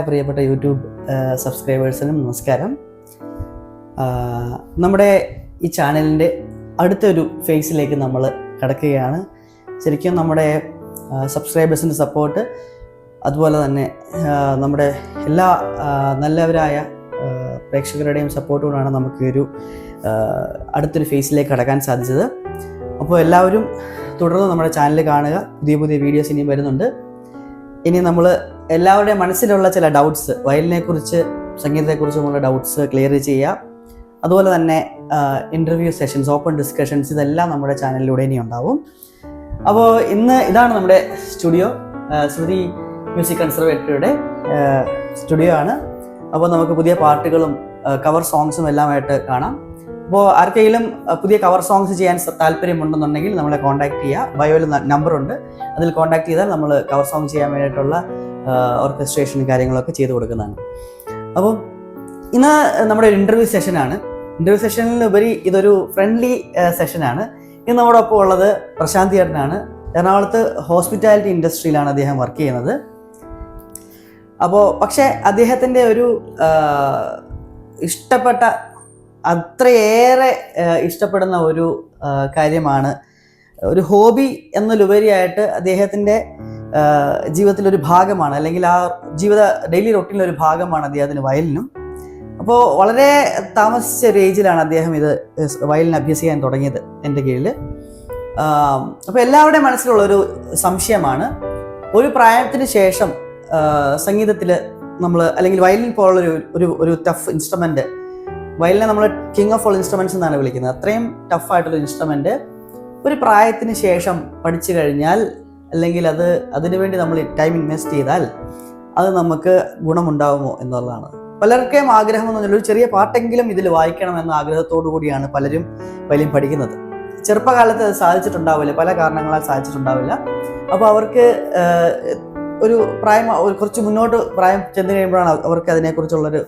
പ്രിയപ്പെട്ട യൂട്യൂബ് സബ്സ്ക്രൈബേഴ്സിനും നമസ്കാരം. നമ്മുടെ ഈ ചാനലിൻ്റെ അടുത്തൊരു ഫേസിലേക്ക് നമ്മൾ കടക്കുകയാണ്. ശരിക്കും നമ്മുടെ സബ്സ്ക്രൈബേഴ്സിൻ്റെ സപ്പോർട്ട്, അതുപോലെ തന്നെ നമ്മുടെ എല്ലാ നല്ലവരായ പ്രേക്ഷകരുടെയും സപ്പോർട്ടോടാണ് നമുക്ക് ഒരു അടുത്തൊരു ഫേസിലേക്ക് കടക്കാൻ സാധിച്ചത്. അപ്പോൾ എല്ലാവരും തുടർന്ന് നമ്മുടെ ചാനൽ കാണുക. പുതിയ പുതിയ വീഡിയോസ് ഇനിയും വരുന്നുണ്ട്. ഇനി നമ്മൾ എല്ലാവരുടെയും മനസ്സിലുള്ള ചില ഡൗട്ട്സ്, വയലിനെക്കുറിച്ച്, സംഗീതത്തെക്കുറിച്ചുമുള്ള ഡൗട്ട്സ് ക്ലിയർ ചെയ്യുക. അതുപോലെ തന്നെ ഇൻ്റർവ്യൂ സെഷൻസ്, ഓപ്പൺ ഡിസ്കഷൻസ്, ഇതെല്ലാം നമ്മുടെ ചാനലിലൂടെ ഇനി ഉണ്ടാവും. അപ്പോൾ ഇതാണ് നമ്മുടെ സ്റ്റുഡിയോ, ശ്രുതി മ്യൂസിക് കൺസർവേറ്ററിയുടെ സ്റ്റുഡിയോ ആണ്. അപ്പോൾ നമുക്ക് പുതിയ പാട്ടുകളും കവർ സോങ്സും എല്ലാമായിട്ട് കാണാം. അപ്പോൾ ആർക്കെങ്കിലും പുതിയ കവർ സോങ്സ് ചെയ്യാൻ താല്പര്യമുണ്ടെന്നുണ്ടെങ്കിൽ നമ്മളെ കോൺടാക്ട് ചെയ്യുക. ബയോയിൽ നമ്പറുണ്ട്, അതിൽ കോൺടാക്ട് ചെയ്താൽ നമ്മൾ കവർ സോങ് ചെയ്യാൻ വേണ്ടിയിട്ടുള്ള ഓർക്കസ്ട്രേഷനും കാര്യങ്ങളൊക്കെ ചെയ്ത് കൊടുക്കുന്നതാണ്. അപ്പോൾ ഇന്ന് നമ്മുടെ ഒരു ഇൻ്റർവ്യൂ സെഷനാണ്. ഇൻ്റർവ്യൂ സെഷനിലുപരി ഇതൊരു ഫ്രണ്ട്ലി സെഷനാണ്. ഇന്ന് നമ്മുടെ ഒപ്പം ഉള്ളത് പ്രശാന്ത് ചേട്ടനാണ്. എറണാകുളത്ത് ഹോസ്പിറ്റാലിറ്റി ഇൻഡസ്ട്രിയിലാണ് അദ്ദേഹം വർക്ക് ചെയ്യുന്നത്. അപ്പോൾ പക്ഷേ അദ്ദേഹത്തിൻ്റെ ഒരു അത്രയേറെ ഇഷ്ടപ്പെടുന്ന ഒരു കാര്യമാണ്, ഒരു ഹോബി എന്നതിലുപരിയായിട്ട് അദ്ദേഹത്തിൻ്റെ ജീവിതത്തിലൊരു ഭാഗമാണ്, അല്ലെങ്കിൽ ആ ഡെയിലി റൊട്ടീനിലൊരു ഭാഗമാണ് അദ്ദേഹത്തിന് വയലിനും. അപ്പോൾ വളരെ താമസിച്ച ഒരു ഏജിലാണ് അദ്ദേഹം ഇത് വയലിന് അഭ്യസിക്കാൻ തുടങ്ങിയത് എൻ്റെ കീഴിൽ. അപ്പോൾ എല്ലാവരുടെയും മനസ്സിലുള്ളൊരു സംശയമാണ്, ഒരു പ്രായത്തിന് ശേഷം സംഗീതത്തിൽ നമ്മൾ, അല്ലെങ്കിൽ വയലിൻ പോലുള്ളൊരു ഒരു ടഫ് ഇൻസ്ട്രുമെൻ്റ്, വയലിനെ നമ്മൾ കിങ് ഓഫ് ഓൾ ഇൻസ്ട്രുമെൻറ്റ്സ് എന്നാണ് വിളിക്കുന്നത്, അത്രയും ടഫായിട്ടൊരു ഇൻസ്ട്രുമെൻ്റ് ഒരു പ്രായത്തിന് ശേഷം പഠിച്ചു കഴിഞ്ഞാൽ, അല്ലെങ്കിൽ അതിനുവേണ്ടി നമ്മൾ ടൈം ഇൻവെസ്റ്റ് ചെയ്താൽ അത് നമുക്ക് ഗുണമുണ്ടാകുമോ എന്നുള്ളതാണ്. പലർക്കും ആഗ്രഹം എന്ന് പറഞ്ഞാൽ ഒരു ചെറിയ പാട്ടെങ്കിലും ഇതിൽ വായിക്കണം എന്ന ആഗ്രഹത്തോടു കൂടിയാണ് പലരും വയലിൻ പഠിക്കുന്നത്. ചെറുപ്പകാലത്ത് അത് സാധിച്ചിട്ടുണ്ടാവില്ല, പല കാരണങ്ങളാൽ സാധിച്ചിട്ടുണ്ടാവില്ല. അപ്പോൾ അവർക്ക് കുറച്ച് മുന്നോട്ട് പ്രായം ചെന്ന് കഴിയുമ്പോഴാണ് അവർക്ക് അതിനെക്കുറിച്ചുള്ളൊരു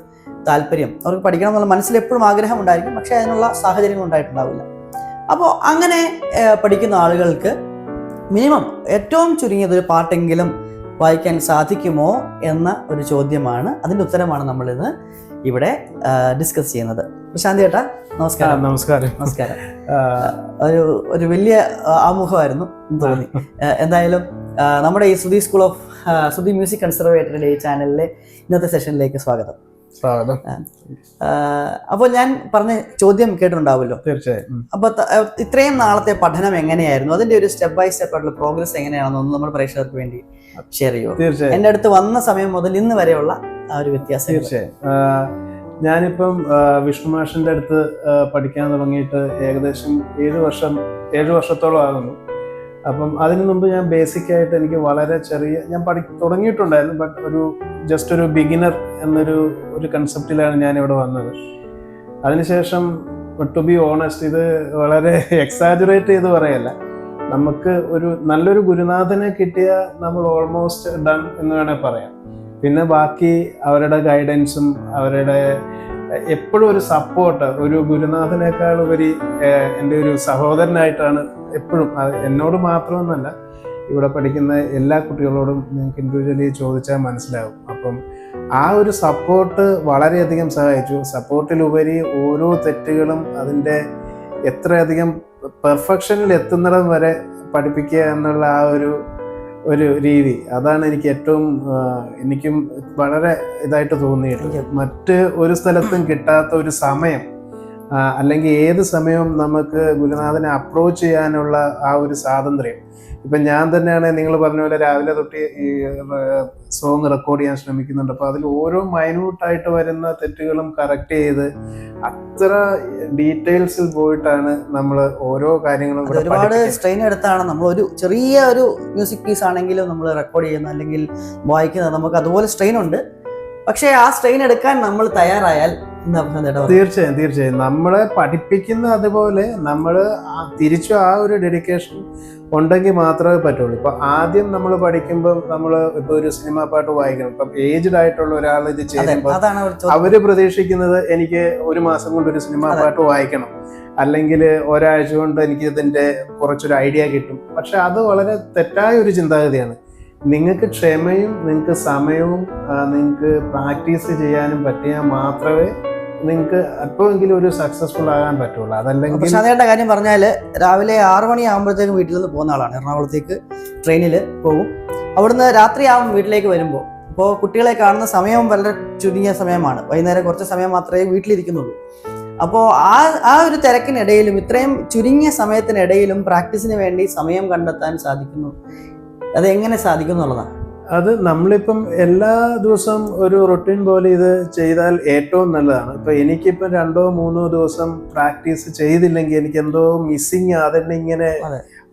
താല്പര്യം, അവർക്ക് പഠിക്കണം എന്നുള്ള മനസ്സിൽ എപ്പോഴും ആഗ്രഹം ഉണ്ടായിരിക്കും, പക്ഷേ അതിനുള്ള സാഹചര്യങ്ങൾ ഉണ്ടായിട്ടുണ്ടാവില്ല. അപ്പോൾ അങ്ങനെ പഠിക്കുന്ന ആളുകൾക്ക് മിനിമം ഏറ്റവും ചുരുങ്ങിയത് ഒരു പാട്ടെങ്കിലും വായിക്കാൻ സാധിക്കുമോ എന്ന ഒരു ചോദ്യമാണ്, അതിൻ്റെ ഉത്തരമാണ് നമ്മളിന്ന് ഇവിടെ ഡിസ്കസ് ചെയ്യുന്നത്. പ്രശാന്ത് ചേട്ടാ നമസ്കാരം. നമസ്കാരം. ഒരു വലിയ ആമുഖമായിരുന്നു തോന്നി. എന്തായാലും നമ്മുടെ ഈ ശ്രുതി മ്യൂസിക് കൺസർവേറ്ററിയുടെ ഈ ചാനലിലെ ഇന്നത്തെ സെഷനിലേക്ക് സ്വാഗതം. അപ്പോൾ ഞാൻ പറഞ്ഞ ചോദ്യം കേട്ടിട്ടുണ്ടാവുമല്ലോ. തീർച്ചയായും. അപ്പൊ ഇത്രയും നാളത്തെ പഠനം എങ്ങനെയായിരുന്നു, അതിന്റെ ഒരു സ്റ്റെപ്പ് ബൈ സ്റ്റെപ്പ് ആയിട്ടുള്ള പ്രോഗ്രസ് എങ്ങനെയാണെന്നൊന്ന് നമ്മുടെ പ്രേക്ഷകർക്ക് വേണ്ടി ഷെയർ ചെയ്യുമോ? തീർച്ചയായും. എൻ്റെ അടുത്ത് വന്ന സമയം മുതൽ ഇന്ന് വരെയുള്ള ആ ഒരു വ്യത്യാസം. തീർച്ചയായും. ഞാനിപ്പം വിഷ്ണു മാഷിന്റെ അടുത്ത് പഠിക്കാൻ തുടങ്ങിയിട്ട് ഏകദേശം 7 വർഷത്തോളം ആകുന്നു. അപ്പം അതിനു മുമ്പ് ഞാൻ ബേസിക്കായിട്ട് എനിക്ക് വളരെ ഞാൻ തുടങ്ങിയിട്ടുണ്ടായിരുന്നു, ബട്ട് ജസ്റ്റ് ഒരു ബിഗിനർ എന്നൊരു കൺസെപ്റ്റിലാണ് ഞാൻ ഇവിടെ വന്നത്. അതിനുശേഷം ടു ബി ഓണസ്റ്റ്, ഇത് വളരെ എക്സാജുറേറ്റ് ചെയ്ത് പറയല്ല, നമുക്ക് നല്ലൊരു ഗുരുനാഥനെ കിട്ടിയ നമ്മൾ ഓൾമോസ്റ്റ് ഡൺ എന്ന് വേണേൽ പറയാം. പിന്നെ ബാക്കി അവരുടെ ഗൈഡൻസും അവരുടെ എപ്പോഴും ഒരു സപ്പോർട്ട്, ഒരു ഗുരുനാഥനേക്കാൾ ഉപരി എൻ്റെ ഒരു സഹോദരനായിട്ടാണ് എപ്പോഴും. എന്നോട് മാത്രമെന്നല്ല, ഇവിടെ പഠിക്കുന്ന എല്ലാ കുട്ടികളോടും നിങ്ങൾക്ക് ഇൻഡിവിജ്വലി ചോദിച്ചാൽ മനസ്സിലാവും. അപ്പം ആ ഒരു സപ്പോർട്ട് വളരെയധികം സഹായിച്ചു. സപ്പോർട്ടിലുപരി ഓരോ തെറ്റുകളും അതിൻ്റെ എത്രയധികം പെർഫെക്ഷനിൽ എത്തുന്നിടം വരെ പഠിപ്പിക്കുക എന്നുള്ള ആ ഒരു രീതി, അതാണ് എനിക്കും വളരെ ഇതായിട്ട് തോന്നിയിട്ട്. മറ്റ് ഒരു സ്ഥലത്തും കിട്ടാത്ത ഒരു സമയം, അല്ലെങ്കിൽ ഏത് സമയവും നമുക്ക് ഗുരുനാഥനെ അപ്രോച്ച് ചെയ്യാനുള്ള ആ ഒരു സ്വാതന്ത്ര്യം. ഇപ്പം ഞാൻ തന്നെയാണ്, നിങ്ങൾ പറഞ്ഞ പോലെ രാവിലെ തൊട്ട് ഈ സോങ് റെക്കോർഡ് ചെയ്യാൻ ശ്രമിക്കുന്നുണ്ട്. അപ്പോൾ അതിൽ ഓരോ മൈന്യൂട്ടായിട്ട് വരുന്ന തെറ്റുകളും കറക്റ്റ് ചെയ്ത് അത്ര ഡീറ്റെയിൽസിൽ പോയിട്ടാണ് നമ്മൾ ഓരോ കാര്യങ്ങളും ഒരുപാട് സ്ട്രെയിൻ എടുത്താണ് നമ്മൾ ഒരു ചെറിയ ഒരു മ്യൂസിക് പീസ് ആണെങ്കിലും നമ്മൾ റെക്കോർഡ് ചെയ്യുന്നത് അല്ലെങ്കിൽ വായിക്കുന്നത്. നമുക്ക് അതുപോലെ സ്ട്രെയിൻ ഉണ്ട്, പക്ഷേ ആ സ്ട്രെയിൻ എടുക്കാൻ നമ്മൾ തയ്യാറായാൽ തീർച്ചയായും നമ്മളെ പഠിപ്പിക്കുന്ന അതുപോലെ നമ്മൾ തിരിച്ചു ആ ഒരു ഡെഡിക്കേഷൻ ഉണ്ടെങ്കിൽ മാത്രമേ പറ്റുള്ളൂ. ഇപ്പൊ ആദ്യം നമ്മൾ പഠിക്കുമ്പോൾ ഇപ്പൊ ഒരു സിനിമാ പാട്ട് വായിക്കണം, ഇപ്പം ഏജ്ഡ് ആയിട്ടുള്ള ഒരാൾ ഇത് ചെയ്യുമ്പോൾ അവര് പ്രതീക്ഷിക്കുന്നത് എനിക്ക് 1 മാസം കൊണ്ട് ഒരു സിനിമാ പാട്ട് വായിക്കണം, അല്ലെങ്കിൽ ഒരാഴ്ച കൊണ്ട് എനിക്ക് ഇതിന്റെ കുറച്ചൊരു ഐഡിയ കിട്ടും. പക്ഷെ അത് വളരെ തെറ്റായ ഒരു ചിന്താഗതിയാണ്. നിങ്ങൾക്ക് ക്ഷമയും നിങ്ങൾക്ക് സമയവും നിങ്ങൾക്ക് പ്രാക്ടീസ് ചെയ്യാനും പറ്റിയാൽ മാത്രമേ നിങ്ങൾക്ക് അല്പമെങ്കിലും ഒരു സക്സസ്ഫുൾ ആകാൻ പറ്റുള്ളൂ. അതല്ലെങ്കിൽ പ്രശാന്തയുടെ കാര്യം പറഞ്ഞാൽ രാവിലെ 6 മണിയാകുമ്പോഴത്തേക്കും വീട്ടിൽ നിന്ന് പോകുന്ന ആളാണ്. എറണാകുളത്തേക്ക് ട്രെയിനിൽ പോകും. അവിടുന്ന് രാത്രിയാവും വീട്ടിലേക്ക് വരുമ്പോൾ. അപ്പോൾ കുട്ടികളെ കാണുന്ന സമയവും വളരെ ചുരുങ്ങിയ സമയമാണ്. വൈകുന്നേരം കുറച്ച് സമയം മാത്രമേ വീട്ടിലിരിക്കുന്നുള്ളൂ. അപ്പോൾ ആ ഒരു തിരക്കിനിടയിലും ഇത്രയും ചുരുങ്ങിയ സമയത്തിനിടയിലും പ്രാക്ടീസിന് വേണ്ടി സമയം കണ്ടെത്താൻ സാധിക്കുന്നു. അത് എങ്ങനെ സാധിക്കും എന്നുള്ളതാണ്. അത് നമ്മളിപ്പം എല്ലാ ദിവസവും ഒരു റൊട്ടീൻ പോലെ ഇത് ചെയ്താൽ ഏറ്റവും നല്ലതാണ്. ഇപ്പം എനിക്കിപ്പം 2-3 ദിവസം പ്രാക്ടീസ് ചെയ്തില്ലെങ്കിൽ എനിക്ക് എന്തോ മിസ്സിങ് അതെന്നെ ഇങ്ങനെ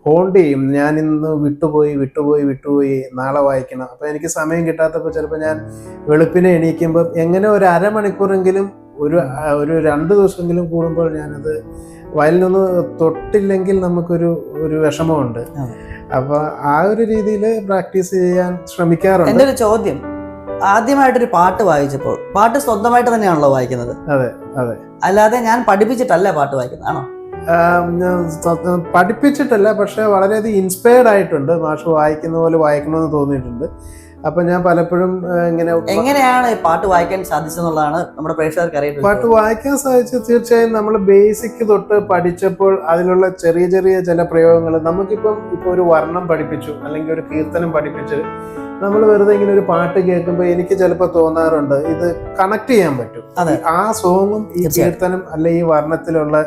ഹോണ്ട് ചെയ്യും. ഞാൻ ഇന്ന് വിട്ടുപോയി നാളെ വായിക്കണം. അപ്പം എനിക്ക് സമയം കിട്ടാത്തപ്പോൾ ചിലപ്പോൾ ഞാൻ വെളുപ്പിനെ എണീക്കുമ്പോൾ എങ്ങനെ ഒരു അരമണിക്കൂറെങ്കിലും ഒരു 2 ദിവസമെങ്കിലും കൂടുമ്പോൾ ഞാനത് വയലിനൊന്ന് തൊട്ടില്ലെങ്കിൽ നമുക്കൊരു വിഷമമുണ്ട്. അപ്പൊ ആ ഒരു രീതിയിൽ പ്രാക്ടീസ് ചെയ്യാൻ ശ്രമിക്കാറുണ്ട്. എൻ്റെ ഒരു ചോദ്യം, ആദ്യമായിട്ടൊരു പാട്ട് വായിച്ചപ്പോൾ പാട്ട് സ്വന്തമായിട്ട് തന്നെയാണല്ലോ വായിക്കുന്നത്? അതെ അതെ. അല്ലാതെ ഞാൻ പഠിപ്പിച്ചിട്ടല്ല പാട്ട് വായിക്കുന്നത് ആണോ? പഠിപ്പിച്ചിട്ടല്ല, പക്ഷെ വളരെയധികം ഇൻസ്പയർഡ് ആയിട്ടുണ്ട്. മാഷ് വായിക്കുന്ന പോലെ വായിക്കണമെന്ന് തോന്നിയിട്ടുണ്ട്. അപ്പൊ ഞാൻ പലപ്പോഴും എങ്ങനെയാണ് പാട്ട് വായിക്കാൻ സാധിച്ചെന്നുള്ളതാണ് നമ്മുടെ പ്രേക്ഷകർക്ക് അറിയുന്നത്. പാട്ട് വായിക്കാൻ സാധിച്ചത് തീർച്ചയായും നമ്മൾ ബേസിക് തൊട്ട് പഠിച്ചപ്പോൾ അതിലുള്ള ചെറിയ ചില പ്രയോഗങ്ങൾ നമുക്കിപ്പം ഒരു വർണ്ണം പഠിപ്പിച്ചു അല്ലെങ്കിൽ ഒരു കീർത്തനം പഠിപ്പിച്ച് നമ്മൾ വെറുതെ ഇങ്ങനെ ഒരു പാട്ട് കേൾക്കുമ്പോൾ എനിക്ക് ചിലപ്പോൾ തോന്നാറുണ്ട് ഇത് കണക്ട് ചെയ്യാൻ പറ്റും. ആ സോങ്ങും ഈ കീർത്തനം അല്ലെ ഈ വർണ്ണത്തിലുള്ള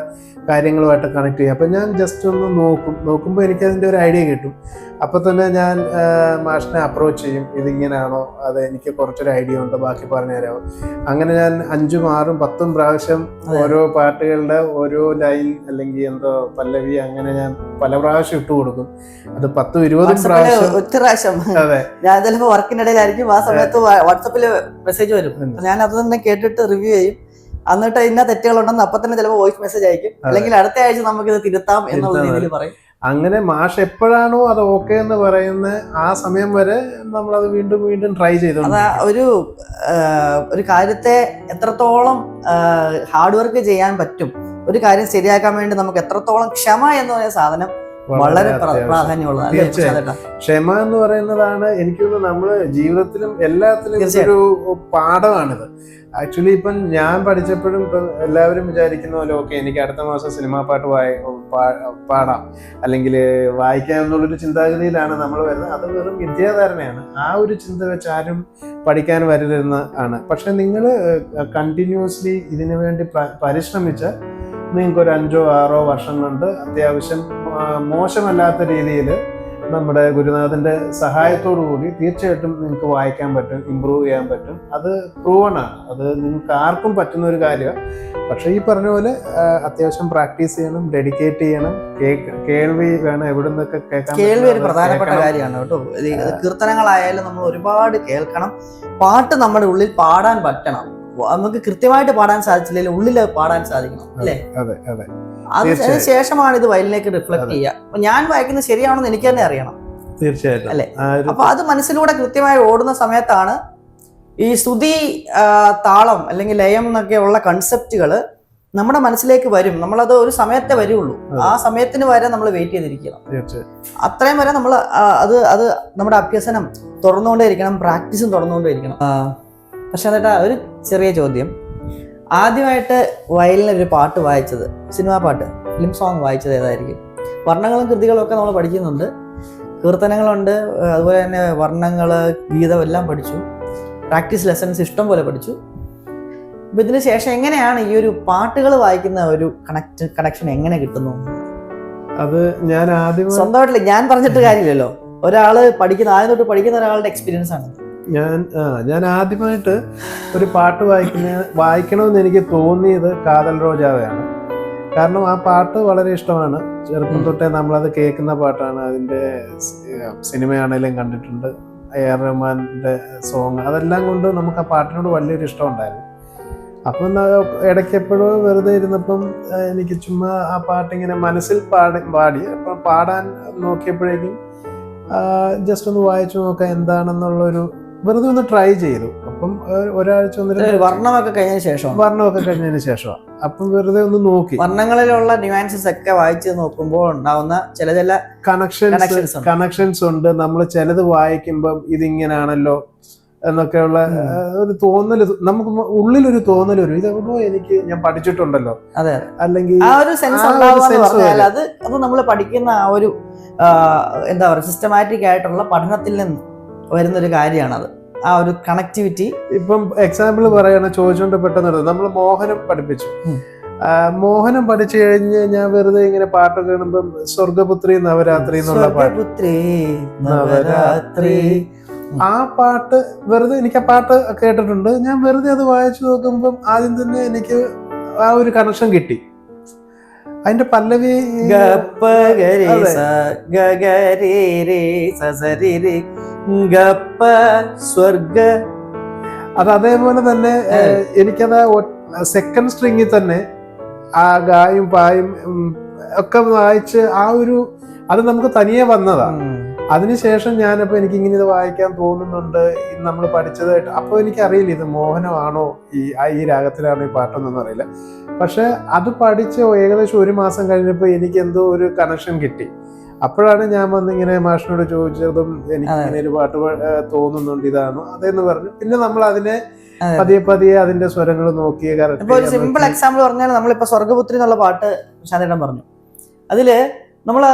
കാര്യങ്ങളുമായിട്ട് കണക്ട് ചെയ്യും. അപ്പം ഞാൻ ജസ്റ്റ് ഒന്ന് നോക്കുമ്പോൾ എനിക്കതിൻ്റെ ഒരു ഐഡിയ കിട്ടും. അപ്പം തന്നെ ഞാൻ മാഷിനെ അപ്രോച്ച് ചെയ്യും, ഇതിങ്ങനെയാണോ, അത് എനിക്ക് കുറച്ചൊരു ഐഡിയ ഉണ്ട്, ബാക്കി പറഞ്ഞു തരാമോ. അങ്ങനെ ഞാൻ 5, 6, 10 പ്രാവശ്യം ഓരോ പാട്ടുകളുടെ ഓരോ ലൈൻ അല്ലെങ്കിൽ എന്തോ പല്ലവി അങ്ങനെ ഞാൻ പല പ്രാവശ്യം ഇട്ട് കൊടുക്കും. അത് 10-20 പ്രാവശ്യം. അതെ, ഞാൻ ചിലപ്പോൾ വർക്കിനിടയിലായിരിക്കും, ആ സമയത്ത് വാട്സപ്പിൽ മെസ്സേജ് വരും. ഞാൻ അത് തന്നെ കേട്ടിട്ട് റിവ്യൂ ചെയ്യും. എന്നിട്ട് ഇന്ന തെറ്റുകളുണ്ടെന്ന് അപ്പൊ തന്നെ ചിലപ്പോൾ വോയിസ് മെസ്സേജ് അയക്കും, അല്ലെങ്കിൽ അടുത്ത ആഴ്ച നമുക്കിത് തിരുത്താം എന്നുള്ള രീതിയിൽ പറയും. അങ്ങനെ മാഷ് എപ്പോഴാണോ അത് ഓക്കെ എന്ന് പറയുന്ന ആ സമയം വരെ നമ്മളത് വീണ്ടും ട്രൈ ചെയ്തു. അതാ ഒരു കാര്യത്തെ എത്രത്തോളം ഹാർഡ് വർക്ക് ചെയ്യാൻ പറ്റും, ഒരു കാര്യം ശരിയാക്കാൻ വേണ്ടി നമുക്ക് എത്രത്തോളം ക്ഷമ എന്ന് പറയുന്ന സാധനം വളരെ പ്രാധാന്യമുള്ളതാണ്. ക്ഷമ എന്ന് പറയുന്നതാണ് എനിക്ക് തോന്നുന്നു നമ്മള് ജീവിതത്തിലും എല്ലാത്തിലും ഒരു പാഠമാണിത്. ആക്ച്വലി ഇപ്പം ഞാൻ പഠിച്ചപ്പോഴും ഇപ്പം എല്ലാവരും വിചാരിക്കുന്ന പോലെ ഓക്കെ എനിക്ക് അടുത്ത മാസം സിനിമാ പാട്ട് പാടാം അല്ലെങ്കിൽ വായിക്കാം എന്നുള്ളൊരു ചിന്താഗതിയിലാണ് നമ്മൾ വരുന്നത്. അത് വെറും വിദ്യാധാരണയാണ്. ആ ഒരു ചിന്ത വെച്ച് ആരും പഠിക്കാൻ വരരുന്ന ആണ്. പക്ഷെ നിങ്ങൾ കണ്ടിന്യൂസ്ലി ഇതിനു വേണ്ടി പരിശ്രമിച്ചാൽ നിങ്ങൾക്ക് ഒരു 5-6 വർഷം കൊണ്ട് അത്യാവശ്യം മോശമല്ലാത്ത രീതിയിൽ നമ്മുടെ ഗുരുനാഥന്റെ സഹായത്തോടു കൂടി തീർച്ചയായിട്ടും നിങ്ങൾക്ക് വായിക്കാൻ പറ്റും, ഇമ്പ്രൂവ് ചെയ്യാൻ പറ്റും. അത് പ്രൂവണാണ്. അത് നിങ്ങൾക്ക് ആർക്കും പറ്റുന്ന ഒരു കാര്യമാണ്. പക്ഷെ ഈ പറഞ്ഞ പോലെ അത്യാവശ്യം പ്രാക്ടീസ് ചെയ്യണം, ഡെഡിക്കേറ്റ് ചെയ്യണം, കേൾവി വേണം, എവിടെ നിന്നൊക്കെ കേൾക്കാൻ. കേൾവി ഒരു പ്രധാനപ്പെട്ട കാര്യമാണ് കേട്ടോ. കീർത്തനങ്ങളായാലും നമ്മൾ ഒരുപാട് കേൾക്കണം. പാട്ട് നമ്മുടെ ഉള്ളിൽ പാടാൻ പറ്റണം. നമുക്ക് കൃത്യമായിട്ട് പാടാൻ സാധിച്ചില്ലെങ്കിൽ ഉള്ളിൽ പാടാൻ സാധിക്കണം, അല്ലേ? അതെ അതെ. അതിന് ശേഷമാണ് ഇത് വയലിലേക്ക് റിഫ്ലക്ട് ചെയ്യുക. ഞാൻ വായിക്കുന്നത് ശരിയാണെന്ന് എനിക്ക് തന്നെ അറിയണം, തീർച്ചയായിട്ടും, അല്ലേ? അപ്പൊ അത് മനസ്സിലൂടെ കൃത്യമായി ഓടുന്ന സമയത്താണ് ഈ സ്തുതി, താളം അല്ലെങ്കിൽ ലയം എന്നൊക്കെ ഉള്ള കൺസെപ്റ്റുകൾ നമ്മുടെ മനസ്സിലേക്ക് വരും. നമ്മളത് ഒരു സമയത്തെ വരുള്ളൂ. ആ സമയത്തിന് വരെ നമ്മൾ വെയിറ്റ് ചെയ്തിരിക്കണം. അത്രയും വരെ നമ്മൾ അത് നമ്മുടെ അഭ്യസനം തുറന്നുകൊണ്ടേയിരിക്കണം, പ്രാക്ടീസും തുറന്നുകൊണ്ടേയിരിക്കണം. പക്ഷെ എന്നിട്ട് ഒരു ചെറിയ ചോദ്യം, ആദ്യമായിട്ട് വയലിനൊരു പാട്ട് വായിച്ചത്, സിനിമാ പാട്ട്, ഫിലിം സോങ് വായിച്ചത് ഏതായിരിക്കും? വർണ്ണങ്ങളും കൃതികളും ഒക്കെ നമ്മൾ പഠിക്കുന്നുണ്ട്, കീർത്തനങ്ങളുണ്ട്, അതുപോലെ തന്നെ വർണ്ണങ്ങൾ, ഗീതം എല്ലാം പഠിച്ചു, പ്രാക്ടീസ് ലെസൺസ് ഇഷ്ടം പോലെ പഠിച്ചു. അപ്പം ഇതിന് ശേഷം എങ്ങനെയാണ് ഈ ഒരു പാട്ടുകൾ വായിക്കുന്ന ഒരു കണക്ഷൻ എങ്ങനെ കിട്ടുന്നു? അത് ഞാൻ ആദ്യം സ്വന്തമായിട്ടില്ല, ഞാൻ പറഞ്ഞിട്ട് കാര്യമില്ലല്ലോ. ഒരാള് ആദ്യം തൊട്ട് പഠിക്കുന്ന ഒരാളുടെ എക്സ്പീരിയൻസ് ആണ്. ഞാൻ ആദ്യമായിട്ട് ഒരു പാട്ട് വായിക്കണമെന്ന് എനിക്ക് തോന്നിയത് കാതൽ റോജാവയാണ്. കാരണം ആ പാട്ട് വളരെ ഇഷ്ടമാണ്. ചെറുപ്പം തൊട്ടേ നമ്മളത് കേൾക്കുന്ന പാട്ടാണ്. അതിൻ്റെ സിനിമയാണേലും കണ്ടിട്ടുണ്ട്, AR റഹ്മാന്റെ സോങ്, അതെല്ലാം കൊണ്ട് നമുക്ക് ആ പാട്ടിനോട് വലിയൊരു ഇഷ്ടം ഉണ്ടായിരുന്നു. അപ്പം ഇടയ്ക്ക് എപ്പോഴോ വെറുതെ ഇരുന്നപ്പം എനിക്ക് ചുമ്മാ ആ പാട്ടിങ്ങനെ മനസ്സിൽ പാടി. അപ്പം പാടാൻ നോക്കിയപ്പോഴേക്കും ജസ്റ്റ് ഒന്ന് വായിച്ചു നോക്കാം എന്താണെന്നുള്ളൊരു, വെറുതെ ഒന്ന് ട്രൈ ചെയ്തു. അപ്പം ഒരാഴ്ച വർണ്ണമൊക്കെ കഴിഞ്ഞതിന് ശേഷം വർണ്ണമൊക്കെ കഴിഞ്ഞതിന് ശേഷമാണ്. അപ്പം വെറുതെ ഒന്ന് നോക്കി വർണ്ണങ്ങളിലുള്ള ന്യൂയാൻസസ് ഒക്കെ വായിച്ച് നോക്കുമ്പോൾ ഉണ്ടാവുന്ന ചില കണക്ഷൻസ് ഉണ്ട്. നമ്മൾ ചിലത് വായിക്കുമ്പം ഇതിങ്ങനാണല്ലോ എന്നൊക്കെയുള്ള ഒരു തോന്നല്, നമുക്ക് ഉള്ളിലൊരു തോന്നൽ വരും, ഇതെവിടോ എനിക്ക് ഞാൻ പഠിച്ചിട്ടുണ്ടല്ലോ. അതെ, അല്ലെങ്കിൽ ആ ഒരു സെൻസ് ഉണ്ടാവുക. അത് നമ്മൾ പഠിക്കുന്ന ആ ഒരു എന്താ പറയുക സിസ്റ്റമാറ്റിക് ആയിട്ടുള്ള പഠനത്തിൽ നിന്ന് വരുന്നൊരു കാര്യമാണത്, ആ ഒരു കണക്ടിവിറ്റി. ഇപ്പം എക്സാമ്പിൾ പറയാണ് ചോദിച്ചുകൊണ്ട് പെട്ടെന്ന് നമ്മൾ മോഹനം പഠിപ്പിച്ചു. മോഹനം പഠിച്ചു കഴിഞ്ഞ് ഞാൻ വെറുതെ ഇങ്ങനെ പാട്ട് കേൾക്കുമ്പം സ്വർഗപുത്രി നവരാത്രി എന്നുള്ള നവരാത്രി ആ പാട്ട് വെറുതെ എനിക്ക് ആ പാട്ട് കേട്ടിട്ടുണ്ട്. ഞാൻ വെറുതെ അത് വായിച്ചു നോക്കുമ്പം ആദ്യം തന്നെ എനിക്ക് ആ ഒരു കണക്ഷൻ കിട്ടി. അതിന്റെ പല്ലവി അത് അതേപോലെ തന്നെ എനിക്കത് സെക്കൻഡ് സ്ട്രിങ്ങിൽ തന്നെ ആ ഗായും പായും ഒക്കെ വായിച്ച് ആ ഒരു അത് നമുക്ക് തനിയെ വന്നതാ. അതിനുശേഷം ഞാനപ്പോ എനിക്ക് ഇങ്ങനെ ഇത് വായിക്കാൻ തോന്നുന്നുണ്ട് നമ്മൾ പഠിച്ചതായിട്ട്. അപ്പോൾ എനിക്കറിയില്ല ഇത് മോഹനമാണോ ഈ രാഗത്തിലാണോ ഈ പാട്ടൊന്നും അറിയില്ല. പക്ഷെ അത് പഠിച്ച് ഏകദേശം 1 മാസം കഴിഞ്ഞപ്പോൾ എനിക്ക് എന്തോ ഒരു കണക്ഷൻ കിട്ടി. അപ്പോഴാണ് ഞാൻ വന്നിങ്ങനെ മാഷിനോട് ചോദിച്ചതും എനിക്ക് ഇങ്ങനെ ഒരു പാട്ട് തോന്നുന്നുണ്ട് ഇതാണോ അതെന്ന് പറഞ്ഞു. പിന്നെ നമ്മൾ അതിനെ പതിയെ അതിന്റെ സ്വരങ്ങൾ നോക്കി. ഇപ്പൊ ഒരു സിമ്പിൾ എക്സാമ്പിൾ പറഞ്ഞാൽ നമ്മളിപ്പോ സ്വർഗപുത്രി എന്നുള്ള പാട്ട് ശാന്തേട്ടൻ പറഞ്ഞു. അതില് നമ്മുടെ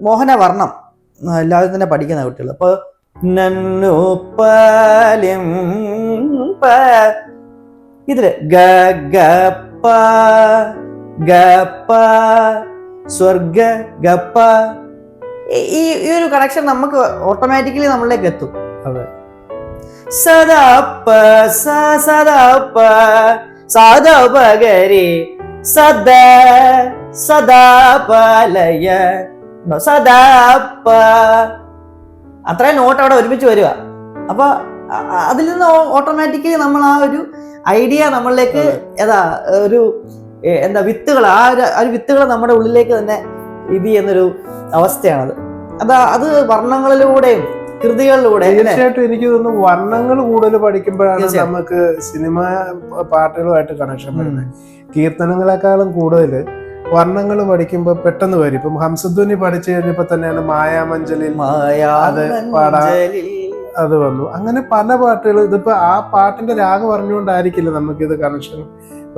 മോഹന വർണ്ണം എല്ലാവരും തന്നെ പഠിക്കുന്ന കുട്ടികൾ. അപ്പൊ ഇതില് ഗപ്പ ഗപ്പ സ്വർഗ ഗപ്പ ഈ ഒരു കണക്ഷൻ നമുക്ക് ഓട്ടോമാറ്റിക്കലി നമ്മളിലേക്ക് എത്തും. അതെ, സദാപ്പ സദാപ്പ സാദപഗരി സദ സദാപലയ സദാപ്പ അത്രയും നോട്ട് അവിടെ ഒരുമിച്ച് വരിക. അപ്പൊ അതിൽ നിന്ന് ഓട്ടോമാറ്റിക്കലി നമ്മൾ ആ ഒരു ഐഡിയ നമ്മളിലേക്ക് എന്താ വിത്തുകൾ ആ ഒരു വിത്തുകൾ നമ്മുടെ ഉള്ളിലേക്ക് തന്നെ ഇത് ചെയ്യുന്നൊരു അവസ്ഥയാണത്. അത് വർണ്ണങ്ങളിലൂടെയും കൃതികളിലൂടെ. തീർച്ചയായിട്ടും എനിക്ക് തോന്നുന്നു വർണ്ണങ്ങൾ കൂടുതൽ പഠിക്കുമ്പോഴാണ് നമുക്ക് സിനിമ പാട്ടുകളുമായിട്ട് കണക്ഷൻ വരുന്നത്. കീർത്തനങ്ങളെക്കാളും കൂടുതൽ വർണ്ണങ്ങൾ പഠിക്കുമ്പോൾ പെട്ടെന്ന് വരും. ഇപ്പം ഹംസധ്വനി പഠിച്ചു കഴിഞ്ഞപ്പോ തന്നെയാണ് മായാമഞ്ചലിൽ അത് പാടാൻ അത് വന്നു. അങ്ങനെ പല പാട്ടുകൾ. ഇതിപ്പോ ആ പാട്ടിന്റെ രാഗം അറിഞ്ഞുകൊണ്ടായിരിക്കില്ല നമുക്കിത് കണക്ഷൻ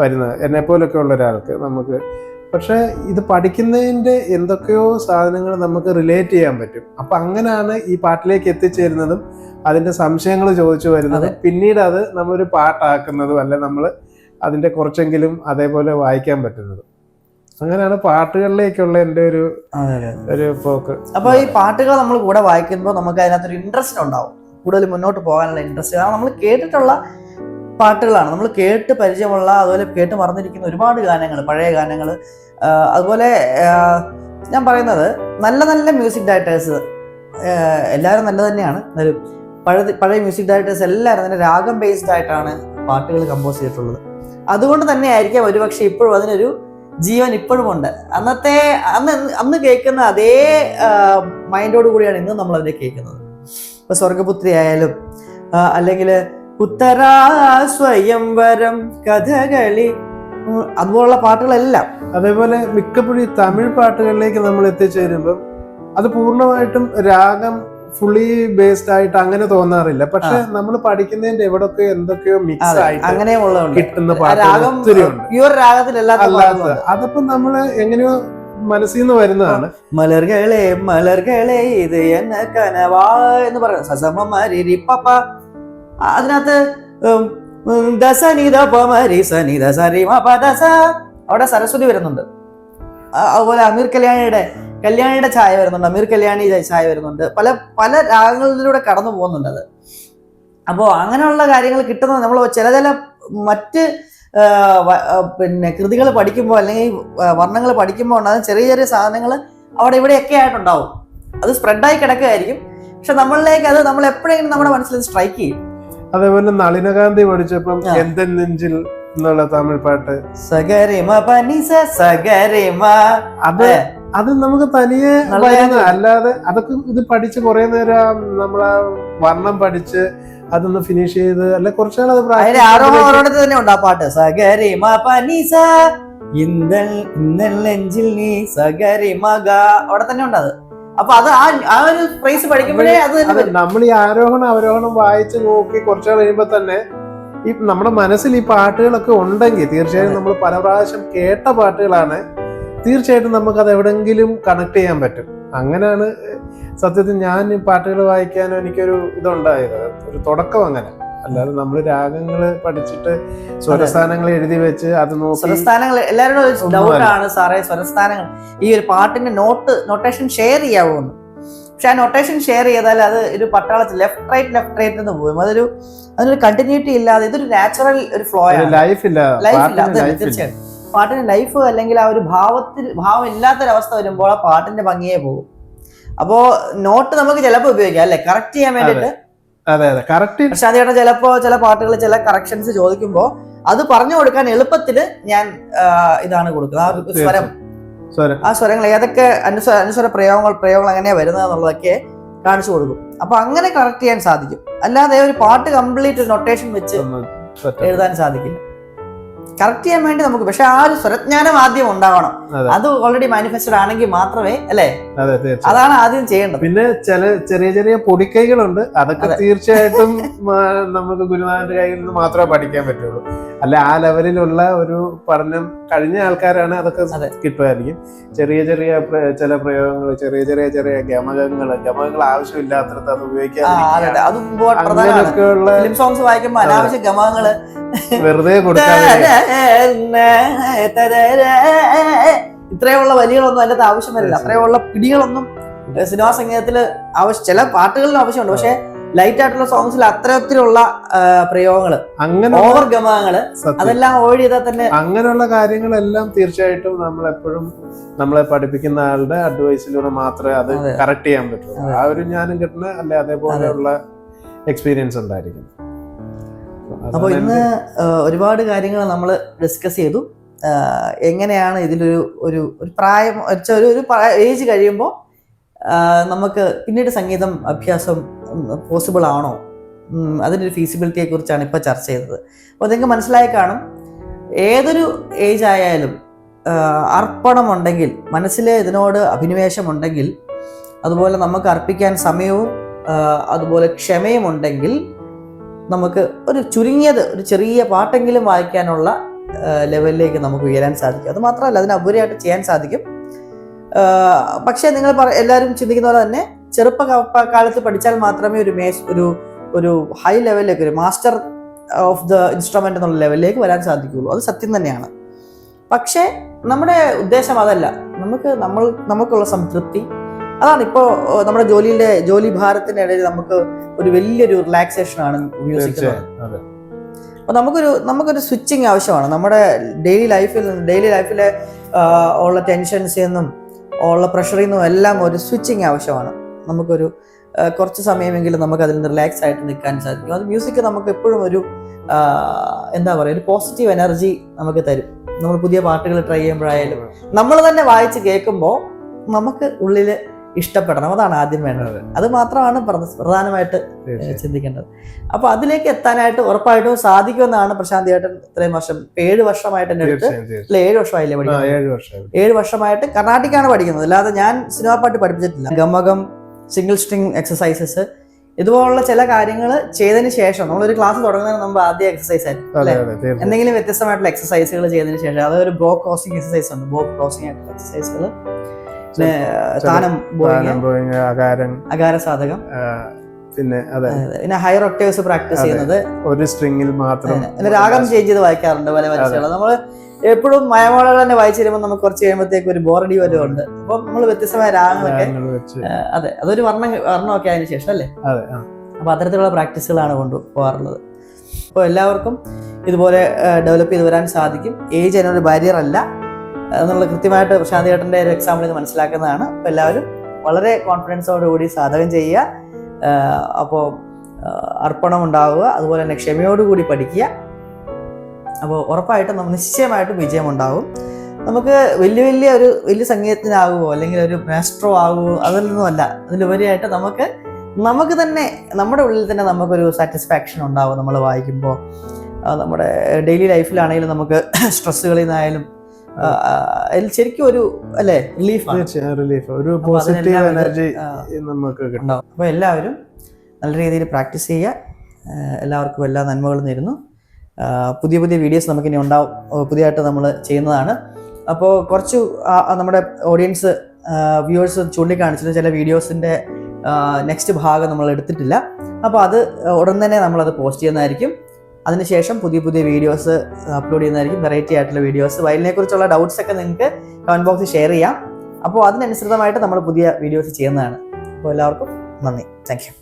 വരുന്നത്, എന്നെ പോലൊക്കെ ഉള്ള ഒരാൾക്ക് നമുക്ക്. പക്ഷെ ഇത് പഠിക്കുന്നതിന്റെ എന്തൊക്കെയോ സാധനങ്ങൾ നമുക്ക് റിലേറ്റ് ചെയ്യാൻ പറ്റും. അപ്പൊ അങ്ങനെയാണ് ഈ പാട്ടിലേക്ക് എത്തിച്ചേരുന്നതും അതിന്റെ സംശയങ്ങൾ ചോദിച്ചു വരുന്നതും പിന്നീട് അത് നമ്മളൊരു പാട്ടാക്കുന്നതും അല്ലെ നമ്മൾ അതിന്റെ കുറച്ചെങ്കിലും അതേപോലെ വായിക്കാൻ പറ്റുന്നത്. അങ്ങനെയാണ് പാട്ടുകളിലേക്കുള്ള എൻ്റെ ഒരു പോക്ക്. അപ്പൊ ഈ പാട്ടുകൾ നമ്മൾ കൂടെ വായിക്കുമ്പോൾ നമുക്ക് അതിനകത്തൊരു ഇൻട്രസ്റ്റ് ഉണ്ടാവും, കൂടുതൽ മുന്നോട്ട് പോകാനുള്ള ഇൻട്രസ്റ്റ്. കാരണം നമ്മൾ കേട്ടിട്ടുള്ള പാട്ടുകളാണ്, നമ്മൾ കേട്ട് പരിചയമുള്ള, അതുപോലെ കേട്ട് മറന്നിരിക്കുന്ന ഒരുപാട് ഗാനങ്ങൾ, പഴയ ഗാനങ്ങൾ. അതുപോലെ ഞാൻ പറയുന്നത് നല്ല നല്ല മ്യൂസിക് ഡയറക്ടേഴ്സ് എല്ലാവരും നല്ല തന്നെയാണ്. പഴയ മ്യൂസിക് ഡയറക്ടേഴ്സ് എല്ലാവരും തന്നെ രാഗം ബേസ്ഡ് ആയിട്ടാണ് പാട്ടുകൾ കമ്പോസ് ചെയ്തിട്ടുള്ളത്. അതുകൊണ്ട് തന്നെ ആയിരിക്കാം ഒരുപക്ഷെ ഇപ്പോഴും അതിനൊരു ജീവൻ ഇപ്പോഴും ഉണ്ട്. അന്ന് കേൾക്കുന്ന അതേ മൈൻഡോട് കൂടിയാണ് ഇന്നും നമ്മൾ അതിനെ കേൾക്കുന്നത്. ഇപ്പൊ സ്വർഗപുത്രി ആയാലും അല്ലെങ്കിൽ ഉത്തരാ സ്വയംവരം കഥകളി അതുപോലുള്ള പാട്ടുകളെല്ലാം. അതേപോലെ മിക്കപ്പോഴും തമിഴ് പാട്ടുകളിലേക്ക് നമ്മൾ എത്തിച്ചേരുമ്പം അത് പൂർണ്ണമായിട്ടും രാഗം ഫുള്ളി ബേസ്ഡ് ആയിട്ട് അങ്ങനെ തോന്നാറില്ല. പക്ഷെ നമ്മൾ പഠിക്കുന്നതിന്റെ എവിടൊക്കെ എന്തൊക്കെയോ മിക്സ് ആയിട്ട് അങ്ങനെയുള്ള കിട്ടുന്ന പാട്ടുകൾ ഒത്തിരി ഉണ്ട്. അതപ്പോ നമ്മള് എങ്ങനെയോ മനസ്സിൽ നിന്ന് വരുന്നതാണ്. മലർകളെ മലർകളെ ഇത് എന്ന കനവാ എന്ന് പറയുന്നത് സസമരി പപ്പ. അതിനകത്ത് അവിടെ സരസ്വതി വരുന്നുണ്ട്. അതുപോലെ അമീർ കല്യാണിയുടെ ഛായ വരുന്നുണ്ട്, അമീർ കല്യാണി ഛായ വരുന്നുണ്ട്. പല രാഗങ്ങളിലൂടെ കടന്നു പോകുന്നുണ്ട് അത്. അപ്പോൾ അങ്ങനെയുള്ള കാര്യങ്ങൾ കിട്ടുന്നത് നമ്മൾ ചില മറ്റ് പിന്നെ കൃതികൾ പഠിക്കുമ്പോൾ അല്ലെങ്കിൽ വർണ്ണങ്ങൾ പഠിക്കുമ്പോൾ ഉണ്ടാകുന്ന ചെറിയ ചെറിയ സാധനങ്ങൾ അവിടെ ഇവിടെയൊക്കെ ആയിട്ടുണ്ടാവും. അത് സ്പ്രെഡായി കിടക്കുകയായിരിക്കും. പക്ഷെ നമ്മളിലേക്ക് അത് നമ്മൾ എപ്പോഴെങ്കിലും നമ്മുടെ മനസ്സിൽ സ്ട്രൈക്ക് ചെയ്യും. അതേപോലെ നളിനകാന്തി പഠിച്ചപ്പം എന്റെ നെഞ്ചിൽ എന്നുള്ള തമിഴ് പാട്ട് അത് നമുക്ക് തനിയെ വരുന്ന, അല്ലാതെ അതൊക്കെ ഇത് പഠിച്ച് കുറെ നേരം നമ്മളാ വർണ്ണം പഠിച്ച് അതൊന്ന് ഫിനിഷ് ചെയ്ത് അല്ലെ കുറച്ചുനാൾ അത് അതിന്റെ ആരോഹണം ഓരോടത്ത് തന്നെ ഉണ്ട് ആ പാട്ട്. സഗരി മ പനിസ നെഞ്ചിൽ നീ സഗരി മഗ അവിടെ തന്നെ ഉണ്ട് അത്. അപ്പൊ അത് ആ ഒരു ഫ്രേസ് പഠിക്കുമ്പോഴേ അത് നമ്മൾ ഈ ആരോഹണം അവരോഹണം വായിച്ച് നോക്കി കുറച്ചുനാൾ കഴിയുമ്പോ തന്നെ ഈ നമ്മുടെ മനസ്സിൽ ഈ പാട്ടുകളൊക്കെ ഉണ്ടെങ്കിൽ തീർച്ചയായും നമ്മൾ പല പ്രാവശ്യം കേട്ട പാട്ടുകളാണ്, തീർച്ചയായിട്ടും നമുക്ക് അത് എവിടെങ്കിലും കണക്ട് ചെയ്യാൻ പറ്റും. അങ്ങനെയാണ് സത്യത്തിൽ ഞാൻ ഈ പാട്ടുകൾ വായിക്കാനും എനിക്കൊരു ഇതുണ്ടായത്, ഒരു തുടക്കം അങ്ങനെ. അല്ലാതെ നമ്മൾ രാഗങ്ങള് പഠിച്ചിട്ട് സ്വരസ്ഥാനങ്ങൾ എഴുതി വെച്ച് അത് നോക്കി. സ്വരസ്ഥാനങ്ങൾ എല്ലാവരും ഡൗട്ടാണ് സാറേ, സ്വരസ്ഥാനങ്ങൾ ഈ ഒരു പാട്ടിന്റെ നൊട്ടേഷൻ ഷെയർ ചെയ്യാവുന്നു. പക്ഷെ ആ നൊട്ടേഷൻ ഷെയർ ചെയ്താൽ അത് ഒരു പട്ടാളത്തിൽ ലെഫ്റ്റ് റൈറ്റ് എന്ന് പോകും. അതിനൊരു കണ്ടിന്യൂറ്റി ഇല്ലാതെ ഇതൊരു നാച്ചുറൽ ഒരു ഫ്ലോ ആണ്. ലൈഫ് ഇല്ല തീർച്ചയായും പാട്ടിന് ലൈഫ് അല്ലെങ്കിൽ ആ ഒരു ഭാവം ഇല്ലാത്തൊരവസ്ഥ വരുമ്പോൾ ആ പാട്ടിന്റെ ഭംഗിയെ പോകും. അപ്പോ നോട്ട് നമുക്ക് ചിലപ്പോൾ ഉപയോഗിക്കാം അല്ലെ, കറക്റ്റ് ചെയ്യാൻ വേണ്ടിട്ട്. പക്ഷെ അതേട്ടാ ചിലപ്പോ ചില പാട്ടുകൾ ചില കറക്ഷൻസ് ചോദിക്കുമ്പോ അത് പറഞ്ഞു കൊടുക്കാൻ എളുപ്പത്തില് ഞാൻ ഇതാണ് കൊടുക്കുന്നത്, ആ ഒരു സ്വരം, ആ സ്വരങ്ങൾ ഏതൊക്കെ അനുസ്വര പ്രയോഗങ്ങൾ എങ്ങനെയാ വരുന്നത് എന്നുള്ളതൊക്കെ കാണിച്ചു കൊടുക്കും. അപ്പൊ അങ്ങനെ കറക്റ്റ് ചെയ്യാൻ സാധിക്കും. അല്ലാതെ ഒരു പാട്ട് കംപ്ലീറ്റ് ഒരു നൊട്ടേഷൻ വെച്ച് എഴുതാൻ സാധിക്കില്ല. കറക്റ്റ് ചെയ്യാൻ വേണ്ടി നമുക്ക്, പക്ഷെ ആ ഒരു സ്വരജ്ഞാനം ആദ്യം ഉണ്ടാവണം. അത് ഓൾറെഡി മാനിഫെസ്റ്റഡ് ആണെങ്കിൽ മാത്രമേ അല്ലേ, അതാണ് ആദ്യം ചെയ്യേണ്ടത്. പിന്നെ ചെറിയ ചെറിയ പൊടിക്കൈകളുണ്ട്, അതൊക്കെ തീർച്ചയായിട്ടും നമുക്ക് ഗുരുനാഥന്റെ കയ്യിൽ നിന്ന് മാത്രമേ പഠിക്കാൻ പറ്റുള്ളൂ. അല്ല ആ ലെവലിലുള്ള ഒരു പഠനം കഴിഞ്ഞ ആൾക്കാരാണ് അതൊക്കെ കിട്ടുമായിരിക്കും. ചെറിയ ചെറിയ ചില പ്രയോഗങ്ങൾ, ചെറിയ ഗമകങ്ങൾ ആവശ്യമില്ലാത്തടത്ത് അത് ഉപയോഗിക്കാതിരിക്കുക, അങ്ങനെയൊക്കെയുള്ള സോങ്സ് വായിക്കുമ്പോൾ അനാവശ്യ ഗമകങ്ങള് വെറുതെ കൊടുക്കാതെ ഇത്രയുള്ള വലികളൊന്നും അതിന്റെ ആവശ്യം വരില്ല. അത്രയുള്ള പിടികളൊന്നും സിനിമാ സംഗീതത്തില് ചില പാട്ടുകളിലും ആവശ്യമുണ്ട്. പക്ഷെ ലൈറ്റ് ആയിട്ടുള്ള സോങ്സിൽ അത്തരത്തിലുള്ള പ്രയോഗങ്ങള്, അങ്ങനെ ഓവർ ഗമകങ്ങള് അതെല്ലാം അവോയ്ഡ് ചെയ്താൽ തന്നെ അങ്ങനെയുള്ള കാര്യങ്ങളെല്ലാം തീർച്ചയായിട്ടും നമ്മളെപ്പോഴും നമ്മളെ പഠിപ്പിക്കുന്ന ആളുടെ അഡ്വൈസിലൂടെ മാത്രമേ അത് കറക്റ്റ് ചെയ്യാൻ പറ്റുള്ളൂ. ആ ഒരു ജ്ഞാനം കിട്ടുന്ന അല്ലെ അതേപോലെയുള്ള എക്സ്പീരിയൻസ് ഉണ്ടായിരിക്കും. അപ്പോൾ ഇന്ന് ഒരുപാട് കാര്യങ്ങൾ നമ്മൾ ഡിസ്കസ് ചെയ്തു. എങ്ങനെയാണ് ഇതിലൊരു ഒരു പ്രായം ഒരു ഏജ് കഴിയുമ്പോൾ നമുക്ക് പിന്നീട് സംഗീതം അഭ്യാസം പോസിബിൾ ആണോ, അതിൻ്റെ ഒരു ഫീസിബിലിറ്റിയെ കുറിച്ചാണ് ഇപ്പോൾ ചർച്ച ചെയ്തത്. അപ്പോൾ നിങ്ങൾക്ക് മനസ്സിലായി കാണും, ഏതൊരു ഏജ് ആയാലും അർപ്പണമുണ്ടെങ്കിൽ, മനസ്സിലെ ഇതിനോട് അഭിനിവേശമുണ്ടെങ്കിൽ, അതുപോലെ നമുക്ക് അർപ്പിക്കാൻ സമയവും അതുപോലെ ക്ഷമയും ഉണ്ടെങ്കിൽ നമുക്ക് ഒരു ചുരുങ്ങിയത് ഒരു ചെറിയ പാട്ടെങ്കിലും വായിക്കാനുള്ള ലെവലിലേക്ക് നമുക്ക് ഉയരാൻ സാധിക്കും. അത് മാത്രമല്ല അതിനുപരിയായിട്ട് ചെയ്യാൻ സാധിക്കും. പക്ഷേ നിങ്ങൾ എല്ലാവരും ചിന്തിക്കുന്ന പോലെ തന്നെ ചെറുപ്പകാലത്ത് പഠിച്ചാൽ മാത്രമേ ഒരു ഹൈ ലെവലിലേക്ക്, ഒരു മാസ്റ്റർ ഓഫ് ദ ഇൻസ്ട്രുമെന്റ് എന്നുള്ള ലെവലിലേക്ക് വരാൻ സാധിക്കുകയുള്ളൂ. അത് സത്യം തന്നെയാണ്. പക്ഷേ നമ്മുടെ ഉദ്ദേശം അതല്ല. നമുക്കുള്ള സംതൃപ്തി അതാണ്. ഇപ്പോൾ നമ്മുടെ ജോലി ഭാരത്തിന്റെ ഇടയിൽ നമുക്ക് ഒരു വലിയൊരു റിലാക്സേഷൻ ആണ് ഉപയോഗിക്കുന്നത്. അപ്പൊ നമുക്കൊരു സ്വിച്ചിങ് ആവശ്യമാണ്. നമ്മുടെ ഡെയിലി ലൈഫിലെ ഉള്ള ടെൻഷൻസിൽ നിന്നും ഉള്ള പ്രഷറിൽ നിന്നും എല്ലാം ഒരു സ്വിച്ചിങ് ആവശ്യമാണ്. നമുക്കൊരു കുറച്ച് സമയമെങ്കിലും നമുക്ക് അതിൽ നിന്ന് റിലാക്സ് ആയിട്ട് നിൽക്കാൻ സാധിക്കും. അത് മ്യൂസിക് നമുക്ക് എപ്പോഴും ഒരു എന്താ പറയുക, ഒരു പോസിറ്റീവ് എനർജി നമുക്ക് തരും. നമ്മൾ പുതിയ പാട്ടുകൾ ട്രൈ ചെയ്യുമ്പോഴായാലും നമ്മൾ തന്നെ വായിച്ച് കേൾക്കുമ്പോൾ നമുക്ക് ഉള്ളിൽ ഇഷ്ടപ്പെടണം. അതാണ് ആദ്യം വേണ്ടത്. അത് മാത്രമാണ് പ്രധാനമായിട്ട് ചിന്തിക്കേണ്ടത്. അപ്പൊ അതിലേക്ക് എത്താനായിട്ട് ഉറപ്പായിട്ടും സാധിക്കുമെന്നാണ് പ്രശാന്ത് ചേട്ടൻ ഇത്രയും വർഷം 7 വർഷമായിട്ട് എൻ്റെ അടുത്ത് 7 വർഷമായില്ലേ പഠിക്കുന്നത്? 7 വർഷമായിട്ട് കർണാട്ടിക്കാണ് പഠിക്കുന്നത്. അല്ലാതെ ഞാൻ സിനിമാ പാട്ട് പഠിപ്പിച്ചിട്ടില്ല. ഗമകം, സിംഗിൾ സ്ട്രിങ് എക്സസൈസസ്, ഇതുപോലുള്ള ചില കാര്യങ്ങൾ ചെയ്തതിന് ശേഷം നമ്മളൊരു ക്ലാസ് തുടങ്ങുന്നതിന് മുമ്പ് ആദ്യം എക്സസൈസ് ആയിരിക്കും അല്ലെ, എന്തെങ്കിലും വ്യത്യസ്തമായിട്ടുള്ള എക്സസൈസുകൾ ചെയ്തതിന് ശേഷം, അതൊരു ബ്രോ ക്രോസിംഗ് എക്സസൈസ് ഉണ്ട്. ബ്രോ ക്രോസിംഗ് ആയിട്ടുള്ള എക്സസൈസുകൾ, അകാര സാധകം, പിന്നെ ഹയർ ഒക്ടേവ്സ് പ്രാക്ടീസ് ചെയ്യുന്നത്, ഒരു സ്ട്രിങ്ങിൽ മാത്രം രാഗം ചേഞ്ച് ചെയ്ത് വായിക്കാറുണ്ട് പല വരികൾ. നമ്മൾ എപ്പോഴും മയമോളകൾ തന്നെ വായിച്ചു തരുമ്പോൾ നമുക്ക് കുറച്ച് കഴിയുമ്പോഴത്തേക്ക് ഒരു ബോറടി വരും ഉണ്ട്. അപ്പൊ നമ്മൾ വ്യത്യസ്തമായ രാഗങ്ങളൊക്കെ, അതെ, അതൊരു വർണ്ണമൊക്കെ അതിന് ശേഷം അല്ലേ. അപ്പൊ അത്തരത്തിലുള്ള പ്രാക്ടീസുകളാണ് കൊണ്ടുപോകാറുള്ളത്. അപ്പോൾ എല്ലാവർക്കും ഇതുപോലെ ഡെവലപ്പ് ചെയ്ത് വരാൻ സാധിക്കും. ഏജ് അതിനൊരു ബാരിയർ അല്ല എന്നുള്ള കൃത്യമായിട്ട് പ്രശാന്ത് ചേട്ടൻ്റെ ഒരു എക്സാമ്പിൾ ഇത് മനസ്സിലാക്കുന്നതാണ്. അപ്പോൾ എല്ലാവരും വളരെ കോൺഫിഡൻസോടുകൂടി സാധകം ചെയ്യുക. അപ്പോൾ അർപ്പണം ഉണ്ടാവുക, അതുപോലെ തന്നെ ക്ഷമയോടുകൂടി പഠിക്കുക. അപ്പോൾ ഉറപ്പായിട്ടും നമുക്ക് നിശ്ചയമായിട്ടും വിജയമുണ്ടാകും. നമുക്ക് വലിയ സംഗീതജ്ഞനാകുമോ അല്ലെങ്കിൽ ഒരു മാസ്റ്ററോ ആകുമോ, അതിൽ നിന്നുമല്ല. അതിലുപരിയായിട്ട് നമുക്ക് നമുക്ക് തന്നെ നമ്മുടെ ഉള്ളിൽ തന്നെ നമുക്കൊരു സാറ്റിസ്ഫാക്ഷൻ ഉണ്ടാവും നമ്മൾ വായിക്കുമ്പോൾ. നമ്മുടെ ഡെയിലി ലൈഫിലാണെങ്കിലും നമുക്ക് സ്ട്രെസ്സുകളിൽ നിന്നായാലും അതിൽ ശരിക്കും ഒരു അല്ലേ റിലീഫ്, ഒരു പോസിറ്റീവ് എനർജി നമുക്ക് ഉണ്ടാവും. അപ്പോൾ എല്ലാവരും നല്ല രീതിയിൽ പ്രാക്ടീസ് ചെയ്യുക. എല്ലാവർക്കും എല്ലാ നന്മകളും നേരുന്നു. പുതിയ പുതിയ വീഡിയോസ് നമുക്കിനി ഉണ്ടാവും, പുതിയതായിട്ട് നമ്മൾ ചെയ്യുന്നതാണ്. അപ്പോൾ കുറച്ച് നമ്മുടെ ഓഡിയൻസ് വ്യൂവേഴ്സ് ചൂണ്ടിക്കാണിച്ചിട്ട് ചില വീഡിയോസിൻ്റെ നെക്സ്റ്റ് ഭാഗം നമ്മൾ എടുത്തിട്ടില്ല. അപ്പോൾ അത് ഉടൻ തന്നെ നമ്മളത് പോസ്റ്റ് ചെയ്യുന്നതായിരിക്കും. അതിനുശേഷം പുതിയ പുതിയ വീഡിയോസ് അപ്ലോഡ് ചെയ്യുന്നതായിരിക്കും, വെറൈറ്റി ആയിട്ടുള്ള വീഡിയോസ്. വയലിനെ കുറിച്ചുള്ള ഡൗട്ട്സ് ഒക്കെ നിങ്ങൾക്ക് കമൻറ്റ് ബോക്സിൽ ഷെയർ ചെയ്യാം. അപ്പോൾ അതിനനുസൃതമായിട്ട് നമ്മൾ പുതിയ വീഡിയോസ് ചെയ്യുന്നതാണ്. അപ്പോൾ എല്ലാവർക്കും നന്ദി. Thank you.